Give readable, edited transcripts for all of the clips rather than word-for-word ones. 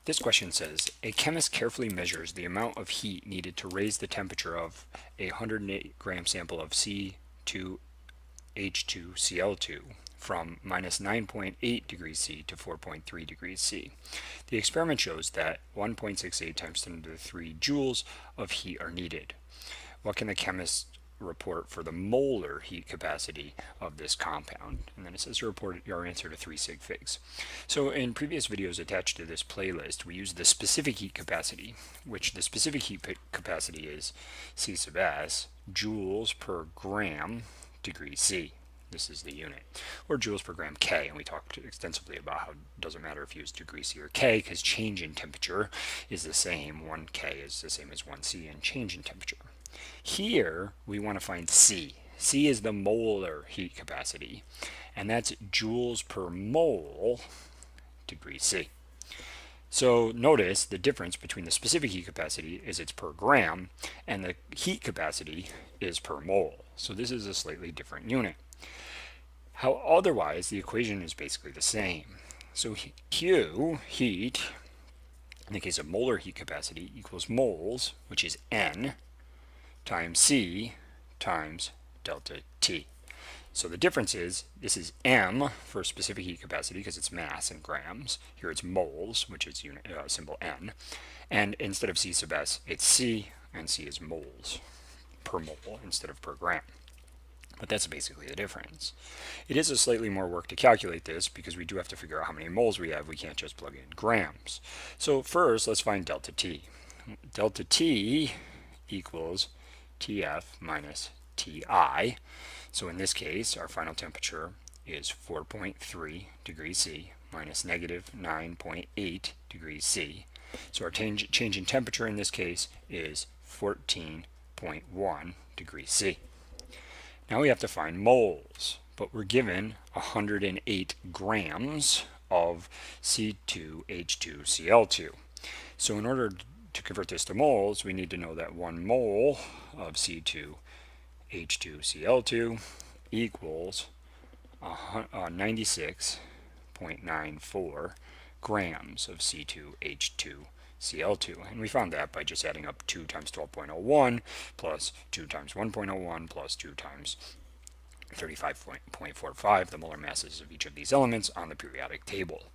This question says, a chemist carefully measures the amount of heat needed to raise the temperature of a 108 gram sample of C2H2Cl2 from minus 9.8 degrees C to 4.3 degrees C. The experiment shows that 1.68 times 10 to the 3 joules of heat are needed. What can the chemist report for the molar heat capacity of this compound? And then it says report your answer to 3 sig figs. So in previous videos attached to this playlist, we used the specific heat capacity, which the specific heat capacity is C sub s, joules per gram degree C. This is the unit, or joules per gram K, and we talked extensively about how it doesn't matter if you use degree C or K, because change in temperature is the same. 1K is the same as 1C in change in temperature. Here, we want to find C. C is the molar heat capacity, and that's joules per mole degree C. So notice the difference between the specific heat capacity is it's per gram, and the heat capacity is per mole. So this is a slightly different unit. How otherwise, the equation is basically the same. So Q, heat, in the case of molar heat capacity, equals moles, which is N, times C times delta T. So the difference is, this is M for specific heat capacity because it's mass in grams. Here it's moles, which is unit, symbol N. And instead of C sub s, it's C, and C is moles per mole instead of per gram. But that's basically the difference. It is a slightly more work to calculate this because we do have to figure out how many moles we have. We can't just plug in grams. So first, let's find delta T. Delta T equals TF minus TI. So in this case, our final temperature is 4.3 degrees C minus negative 9.8 degrees C. So our change in temperature in this case is 14.1 degrees C. Now we have to find moles, but we're given 108 grams of C2H2Cl2. So in order to convert this to moles, we need to know that 1 mole of C2H2Cl2 equals 96.94 grams of C2H2Cl2. And we found that by just adding up 2 times 12.01 plus 2 times 1.01 plus 2 times 35.45, the molar masses of each of these elements on the periodic table.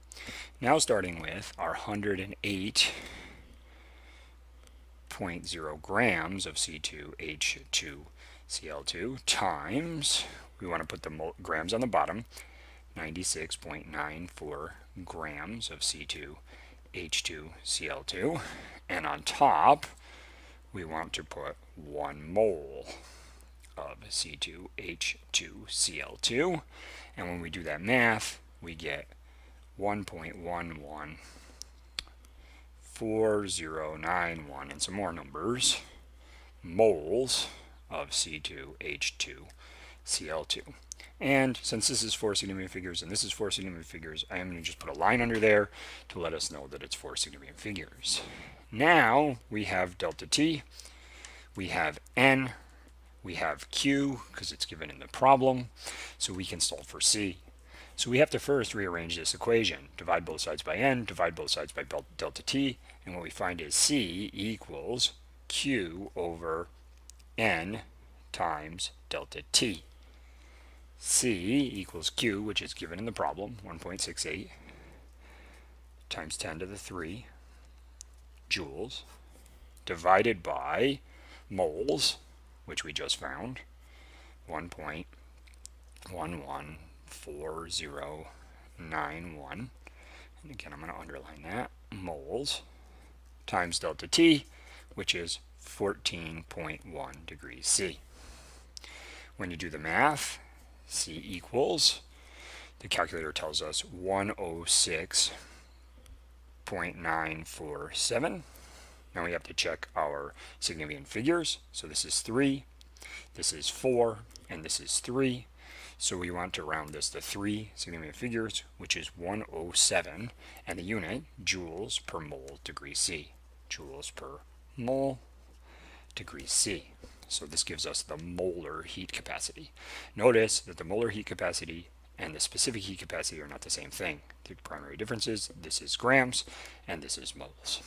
Now starting with our 108.0 grams of C2H2Cl2 times, we want to put the grams on the bottom, 96.94 grams of C2H2Cl2, and on top we want to put 1 mole of C2H2Cl2, and when we do that math we get 1.114091 and some more numbers moles of C2H2Cl2. And since this is 4 significant figures and this is 4 significant figures, I am going to just put a line under there to let us know that it's 4 significant figures. Now we have delta T, we have N, we have Q because it's given in the problem, so we can solve for C. So we have to first rearrange this equation. Divide both sides by N, divide both sides by delta T, and what we find is C equals Q over N times delta T. C equals Q, which is given in the problem, 1.68 times 10 to the 3 joules, divided by moles, which we just found, 1.114091. And again, I'm going to underline that, moles, times delta T, which is 14.1 degrees C. When you do the math, C equals, the calculator tells us 106.947. Now we have to check our significant figures. So this is 3, this is 4, and this is 3. So we want to round this to 3 significant figures, which is 107, and the unit, joules per mole degree C. Joules per mole degree C. So this gives us the molar heat capacity. Notice that the molar heat capacity and the specific heat capacity are not the same thing. The primary difference is this is grams and this is moles.